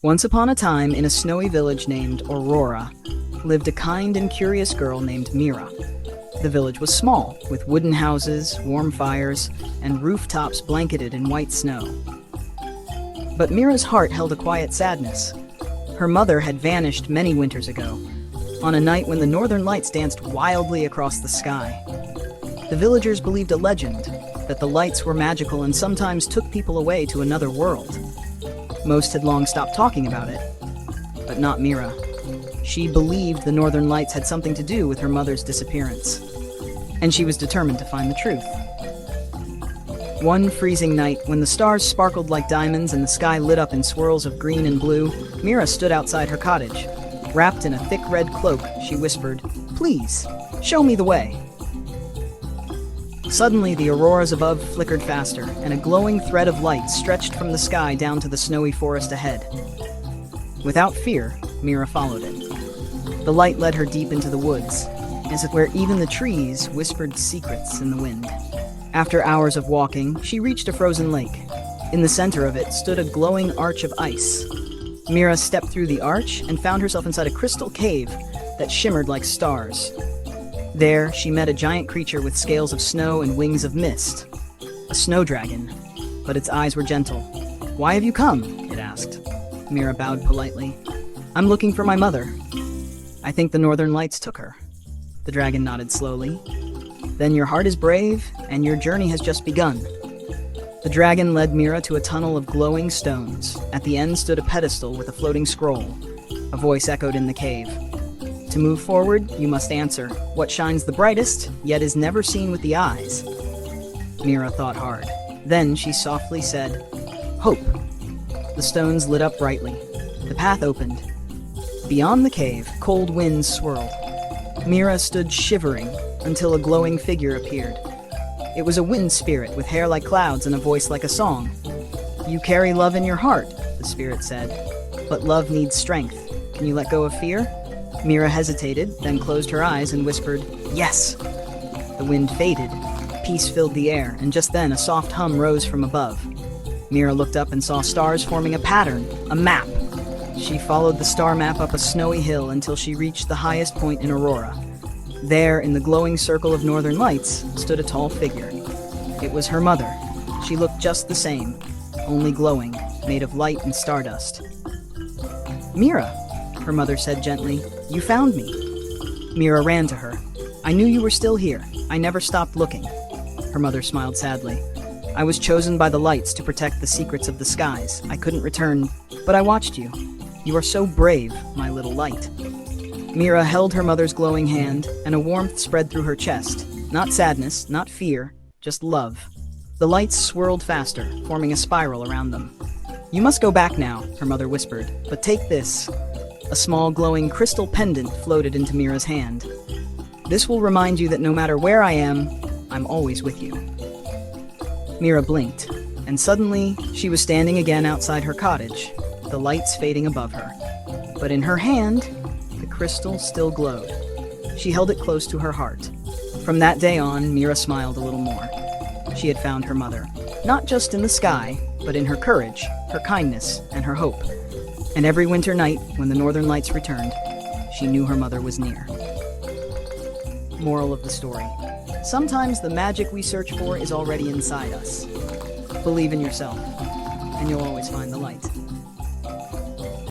Once upon a time, in a snowy village named Aurora, lived a kind and curious girl named Mira. The village was small, with wooden houses, warm fires, and rooftops blanketed in white snow. But Mira's heart held a quiet sadness. Her mother had vanished many winters ago, on a night when the northern lights danced wildly across the sky. The villagers believed a legend that the lights were magical and sometimes took people away to another world. Most had long stopped talking about it, but not Mira. She believed the northern lights had something to do with her mother's disappearance, and she was determined to find the truth. One freezing night, when the stars sparkled like diamonds and the sky lit up in swirls of green and blue, Mira stood outside her cottage. Wrapped in a thick red cloak, she whispered, "Please, show me the way." Suddenly, the auroras above flickered faster, and a glowing thread of light stretched from the sky down to the snowy forest ahead. Without fear, Mira followed it. The light led her deep into the woods, as if where even the trees whispered secrets in the wind. After hours of walking, she reached a frozen lake. In the center of it stood a glowing arch of ice. Mira stepped through the arch and found herself inside a crystal cave that shimmered like stars. There, she met a giant creature with scales of snow and wings of mist. A snow dragon, but its eyes were gentle. "Why have you come?" it asked. Mira bowed politely. "I'm looking for my mother. I think the northern lights took her." The dragon nodded slowly. "Then your heart is brave, and your journey has just begun." The dragon led Mira to a tunnel of glowing stones. At the end stood a pedestal with a floating scroll. A voice echoed in the cave. "To move forward, you must answer what shines the brightest, yet is never seen with the eyes." Mira thought hard. Then she softly said, "Hope." The stones lit up brightly. The path opened. Beyond the cave, cold winds swirled. Mira stood shivering until a glowing figure appeared. It was a wind spirit with hair like clouds and a voice like a song. "You carry love in your heart," the spirit said. "But love needs strength. Can you let go of fear?" Mira hesitated, then closed her eyes and whispered, "Yes." The wind faded. Peace filled the air, and just then a soft hum rose from above. Mira looked up and saw stars forming a pattern, a map. She followed the star map up a snowy hill until she reached the highest point in Aurora. There, in the glowing circle of northern lights, stood a tall figure. It was her mother. She looked just the same, only glowing, made of light and stardust. "Mira," her mother said gently, "you found me." Mira ran to her. "I knew you were still here. I never stopped looking." Her mother smiled sadly. "I was chosen by the lights to protect the secrets of the skies. I couldn't return, but I watched you. You are so brave, my little light." Mira held her mother's glowing hand, and a warmth spread through her chest. Not sadness, not fear, just love. The lights swirled faster, forming a spiral around them. "You must go back now," her mother whispered, "but take this." A small glowing crystal pendant floated into Mira's hand. "This will remind you that no matter where I am, I'm always with you." Mira blinked, and suddenly she was standing again outside her cottage, the lights fading above her. But in her hand, the crystal still glowed. She held it close to her heart. From that day on, Mira smiled a little more. She had found her mother, not just in the sky, but in her courage, her kindness, and her hope. And every winter night, when the northern lights returned, she knew her mother was near. Moral of the story: sometimes the magic we search for is already inside us. Believe in yourself, and you'll always find the light.